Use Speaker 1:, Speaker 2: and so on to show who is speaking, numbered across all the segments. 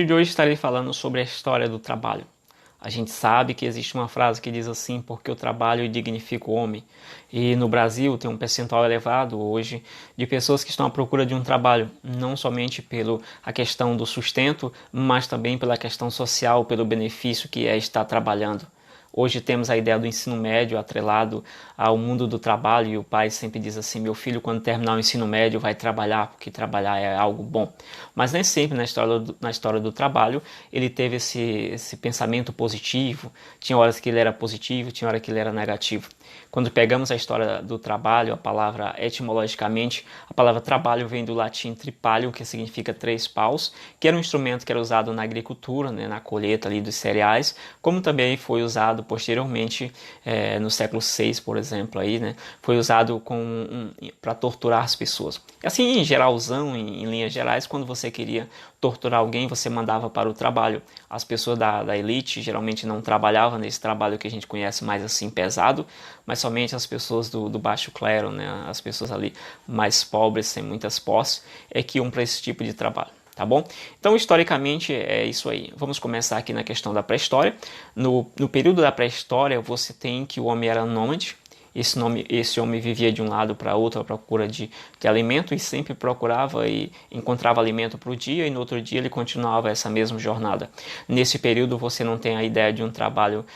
Speaker 1: vídeo de hoje estarei falando sobre a história do trabalho. A gente sabe que existe uma frase que diz assim, porque o trabalho dignifica o homem. E no Brasil tem um percentual elevado hoje de pessoas que estão à procura de um trabalho, não somente pela a questão do sustento, mas também pela questão social, pelo benefício que é estar trabalhando. Hoje temos a ideia do ensino médio atrelado ao mundo do trabalho e o pai sempre diz assim, meu filho quando terminar o ensino médio vai trabalhar porque trabalhar é algo bom. Mas nem sempre na história do trabalho ele teve esse pensamento positivo, tinha horas que ele era positivo, tinha horas que ele era negativo. Quando pegamos a história do trabalho, a palavra etimologicamente, a palavra trabalho vem do latim tripalium, que significa três paus, que era um instrumento que era usado na agricultura, né, na colheita ali dos cereais, como também foi usado posteriormente no século VI, por exemplo, aí, né, foi usado para torturar as pessoas. Assim, em geralzão, em linhas gerais, quando você queria torturar alguém, você mandava para o trabalho. As pessoas da elite geralmente não trabalhavam nesse trabalho que a gente conhece mais assim pesado, mas somente as pessoas do baixo clero, né, as pessoas ali mais pobres, sem muitas posses, é que iam para esse tipo de trabalho. Tá bom? Então, historicamente, é isso aí. Vamos começar aqui na questão da pré-história. No período da pré-história, você tem que o homem era nômade. Esse homem vivia de um lado para outro à procura de alimento e sempre procurava e encontrava alimento para o dia e no outro dia ele continuava essa mesma jornada. Nesse período você não tem a ideia de um trabalho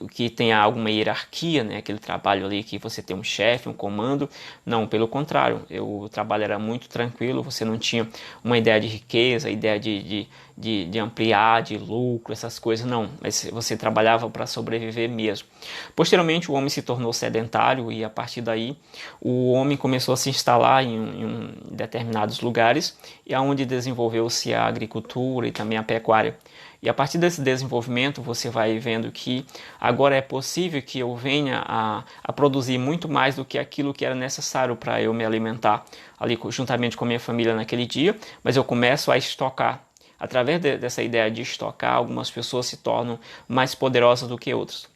Speaker 1: que tenha alguma hierarquia, né? Aquele trabalho ali que você tem um chefe, um comando. Não, pelo contrário, o trabalho era muito tranquilo, você não tinha uma ideia de riqueza, ideia de ampliar, de lucro, essas coisas, não. Mas você trabalhava para sobreviver mesmo. Posteriormente, o homem se tornou sedentário e, a partir daí, o homem começou a se instalar em determinados lugares e aonde desenvolveu-se a agricultura e também a pecuária. E a partir desse desenvolvimento, você vai vendo que agora é possível que eu venha a produzir muito mais do que aquilo que era necessário para eu me alimentar ali juntamente com a minha família naquele dia, mas eu começo a estocar. Através dessa ideia de estocar, algumas pessoas se tornam mais poderosas do que outras.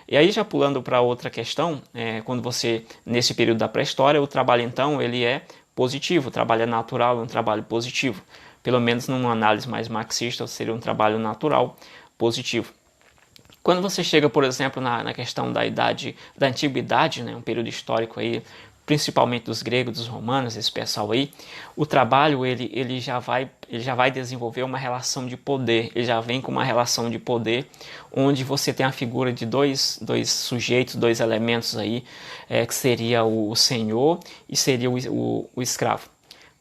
Speaker 1: E aí, já pulando para outra questão, quando você, nesse período da pré-história, o trabalho então ele é positivo, o trabalho é natural, é um trabalho positivo. Pelo menos numa análise mais marxista, seria um trabalho natural, positivo. Quando você chega, por exemplo, na questão da idade, da antiguidade, né, um período histórico aí, principalmente dos gregos, dos romanos, esse pessoal aí, o trabalho ele já vai desenvolver uma relação de poder, ele já vem com uma relação de poder, onde você tem a figura de dois sujeitos, dois elementos aí, que seria o senhor e seria o escravo.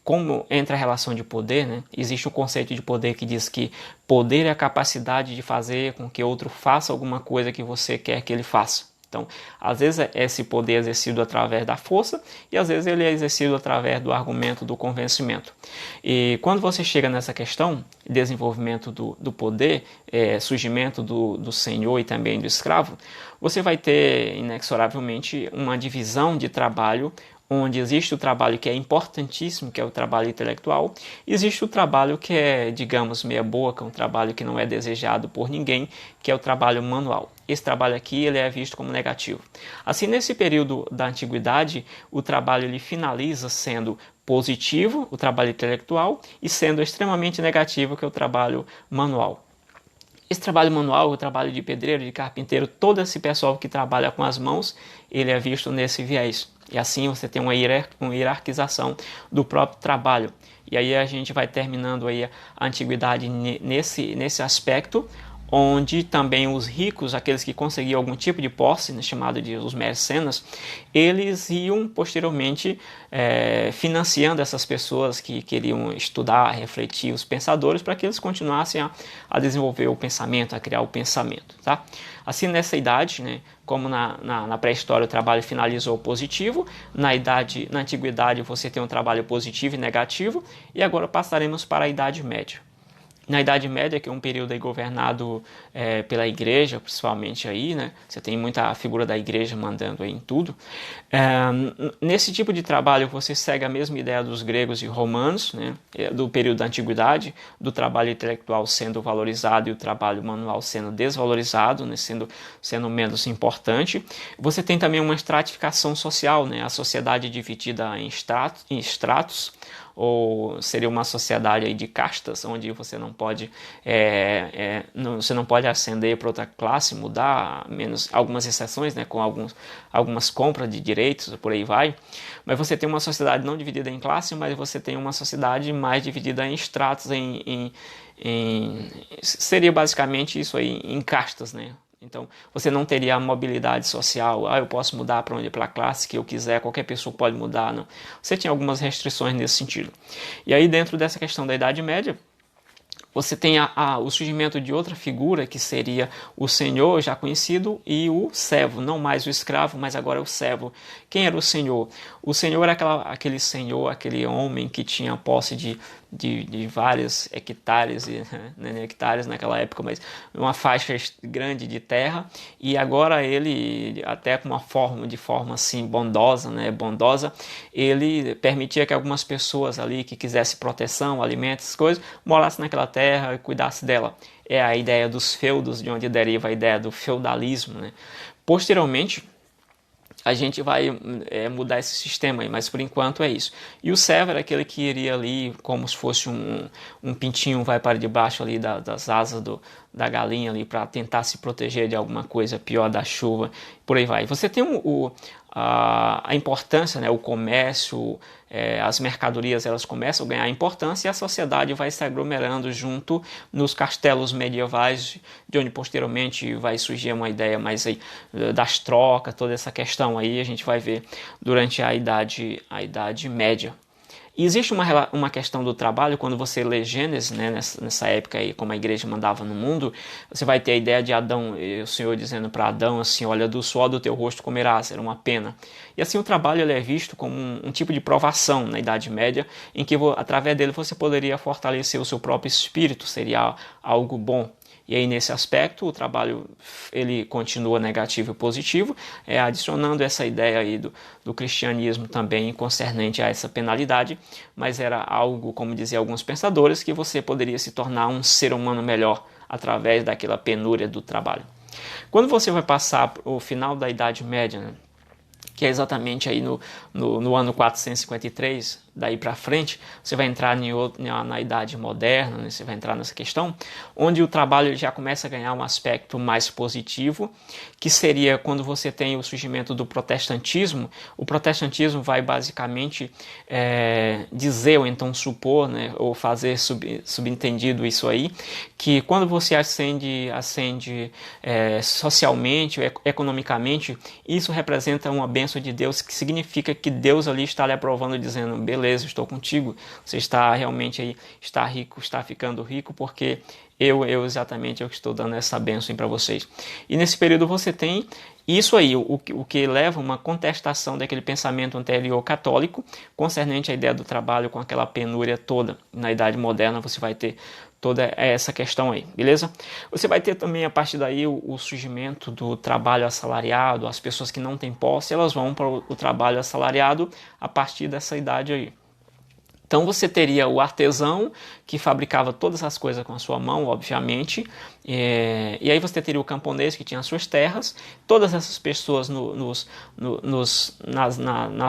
Speaker 1: Como entra a relação de poder, né, existe um conceito de poder que diz que poder é a capacidade de fazer com que outro faça alguma coisa que você quer que ele faça. Então, às vezes esse poder é exercido através da força e às vezes ele é exercido através do argumento, do convencimento. E quando você chega nessa questão, desenvolvimento do poder, surgimento do senhor e também do escravo, você vai ter inexoravelmente uma divisão de trabalho onde existe o trabalho que é importantíssimo, que é o trabalho intelectual, e existe o trabalho que é, digamos, meia boca, um trabalho que não é desejado por ninguém, que é o trabalho manual. Esse trabalho aqui ele é visto como negativo. Assim, nesse período da antiguidade, o trabalho ele finaliza sendo positivo, o trabalho intelectual, e sendo extremamente negativo, que é o trabalho manual. Esse trabalho manual, o trabalho de pedreiro, de carpinteiro, todo esse pessoal que trabalha com as mãos, ele é visto nesse viés. E assim você tem uma hierarquização do próprio trabalho. E aí a gente vai terminando aí a antiguidade nesse aspecto, onde também os ricos, aqueles que conseguiam algum tipo de posse, né, chamado de os mecenas, eles iam posteriormente financiando essas pessoas que queriam estudar, refletir, os pensadores, para que eles continuassem a desenvolver o pensamento, a criar o pensamento. Tá? Assim, nessa idade, né, como na pré-história o trabalho finalizou positivo, na antiguidade você tem um trabalho positivo e negativo, e agora passaremos para a Idade Média. Na Idade Média, que é um período aí governado pela igreja, principalmente aí, né? Você tem muita figura da igreja mandando aí em tudo. Nesse tipo de trabalho, você segue a mesma ideia dos gregos e romanos, né? Do período da antiguidade, do trabalho intelectual sendo valorizado e o trabalho manual sendo desvalorizado, né? sendo menos importante. Você tem também uma estratificação social, né? A sociedade dividida em estratos, ou seria uma sociedade aí de castas, onde você não pode você não pode ascender para outra classe, mudar, menos algumas exceções, né, com algumas compras de direitos, por aí vai. Mas você tem uma sociedade não dividida em classe, mas você tem uma sociedade mais dividida em estratos, seria basicamente isso aí, em castas, né? Então, você não teria a mobilidade social. Eu posso mudar para a classe que eu quiser, qualquer pessoa pode mudar, não. Você tinha algumas restrições nesse sentido. E aí, dentro dessa questão da Idade Média, você tem o surgimento de outra figura, que seria o senhor já conhecido e o servo, não mais o escravo, mas agora o servo. Quem era o senhor? O senhor era aquele senhor, aquele homem que tinha posse de vários hectares, nem hectares naquela época, mas uma faixa grande de terra, e agora ele, até com de forma assim bondosa, né, ele permitia que algumas pessoas ali que quisessem proteção, alimentos, coisas, morassem naquela terra e cuidassem dela. É a ideia dos feudos, de onde deriva a ideia do feudalismo, né? Posteriormente, a gente vai mudar esse sistema aí, mas por enquanto é isso. E o servo era aquele que iria ali, como se fosse um pintinho, vai para debaixo ali das asas da galinha ali, para tentar se proteger de alguma coisa pior, da chuva, por aí vai. Você tem a importância, né, o comércio, as mercadorias, elas começam a ganhar importância, e a sociedade vai se aglomerando junto nos castelos medievais, de onde posteriormente vai surgir uma ideia mais aí das trocas, toda essa questão aí a gente vai ver durante a Idade Média. E existe uma questão do trabalho, quando você lê Gênesis, né, nessa época aí, como a igreja mandava no mundo, você vai ter a ideia de Adão, o Senhor dizendo para Adão assim, olha, do suor do teu rosto comerás, era uma pena. E assim o trabalho ele é visto como um tipo de provação na Idade Média, em que através dele você poderia fortalecer o seu próprio espírito, seria algo bom. E aí, nesse aspecto, o trabalho ele continua negativo e positivo, adicionando essa ideia aí do cristianismo também concernente a essa penalidade, mas era algo, como diziam alguns pensadores, que você poderia se tornar um ser humano melhor através daquela penúria do trabalho. Quando você vai passar o final da Idade Média, né, que é exatamente aí no ano 453, daí para frente, você vai entrar na Idade Moderna, né? Você vai entrar nessa questão, onde o trabalho já começa a ganhar um aspecto mais positivo, que seria quando você tem o surgimento do protestantismo. O protestantismo vai basicamente dizer, ou então supor, né, ou fazer subentendido isso aí, que quando você ascende socialmente, economicamente, isso representa uma bênção de Deus, que significa que Deus ali está lhe aprovando, dizendo, beleza, estou contigo, você está realmente aí, está rico, está ficando rico, porque eu exatamente eu que estou dando essa bênção para vocês. E nesse período você tem isso aí, o que leva uma contestação daquele pensamento anterior católico, concernente à ideia do trabalho com aquela penúria toda. Na Idade Moderna você vai ter toda essa questão aí, beleza? Você vai ter também, a partir daí, o surgimento do trabalho assalariado. As pessoas que não têm posse, elas vão para o trabalho assalariado a partir dessa idade aí. Então você teria o artesão, que fabricava todas as coisas com a sua mão, obviamente, e aí você teria o camponês, que tinha as suas terras. Todas essas pessoas nas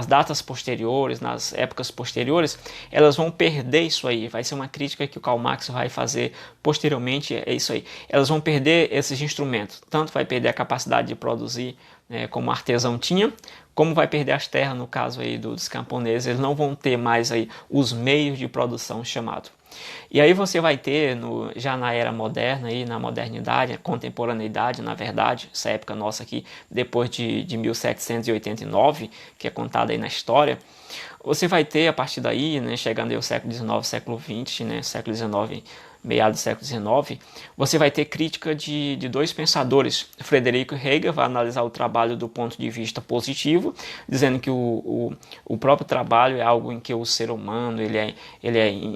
Speaker 1: datas posteriores, nas épocas posteriores, elas vão perder isso aí. Vai ser uma crítica que o Karl Marx vai fazer posteriormente, é isso aí. Elas vão perder esses instrumentos, tanto vai perder a capacidade de produzir, como o artesão tinha, como vai perder as terras, no caso aí dos camponeses. Eles não vão ter mais aí os meios de produção chamado. E aí você vai ter, já na era moderna, aí, na modernidade, a contemporaneidade, na verdade, essa época nossa aqui, depois de 1789, que é contada aí na história, você vai ter, a partir daí, né, chegando aí ao século XIX, século XX, né, século XIX, meados do século XIX, você vai ter crítica de dois pensadores. Frederico Hegel vai analisar o trabalho do ponto de vista positivo, dizendo que o próprio trabalho é algo em que o ser humano ele é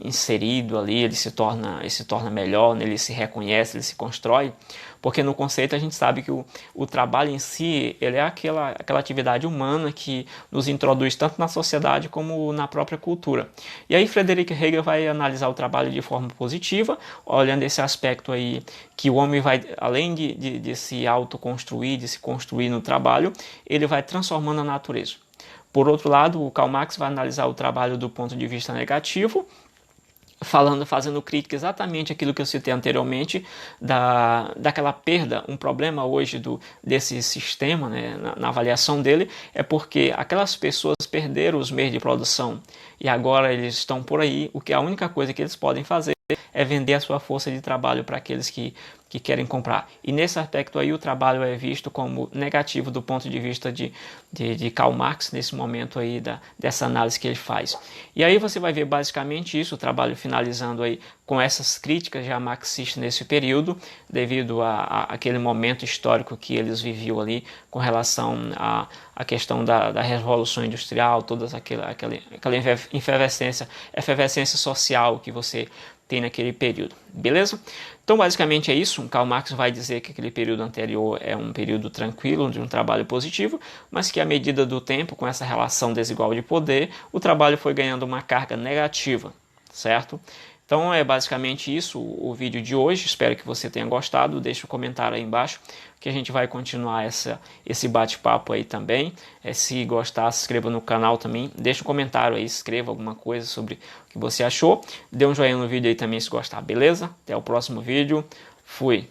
Speaker 1: inserido ali, ele se torna melhor, ele se reconhece, ele se constrói, porque no conceito a gente sabe que o trabalho em si ele é aquela atividade humana que nos introduz tanto na sociedade como na própria cultura. E aí Frederico Hegel vai analisar o trabalho de forma positiva, olhando esse aspecto aí, que o homem vai, além de se autoconstruir, de se construir no trabalho, ele vai transformando a natureza. Por outro lado, o Karl Marx vai analisar o trabalho do ponto de vista negativo, fazendo crítica exatamente aquilo que eu citei anteriormente, daquela perda. Um problema hoje desse sistema, né, na avaliação dele, é porque aquelas pessoas perderam os meios de produção e agora eles estão por aí, a única coisa que eles podem fazer é vender a sua força de trabalho para aqueles que querem comprar. E nesse aspecto aí o trabalho é visto como negativo do ponto de vista de Karl Marx, nesse momento aí dessa análise que ele faz. E aí você vai ver basicamente isso, o trabalho finalizando aí com essas críticas já marxistas nesse período, devido aquele momento histórico que eles viviam ali com relação à questão da Revolução Industrial, toda aquela efervescência social que você tem naquele período, beleza? Então basicamente é isso, Karl Marx vai dizer que aquele período anterior é um período tranquilo, de um trabalho positivo, mas que à medida do tempo, com essa relação desigual de poder, o trabalho foi ganhando uma carga negativa, certo? Então é basicamente isso o vídeo de hoje, espero que você tenha gostado, deixa um comentário aí embaixo que a gente vai continuar esse bate-papo aí também. Se gostar, se inscreva no canal também, deixa um comentário aí, escreva alguma coisa sobre o que você achou, dê um joinha no vídeo aí também se gostar, beleza? Até o próximo vídeo, fui!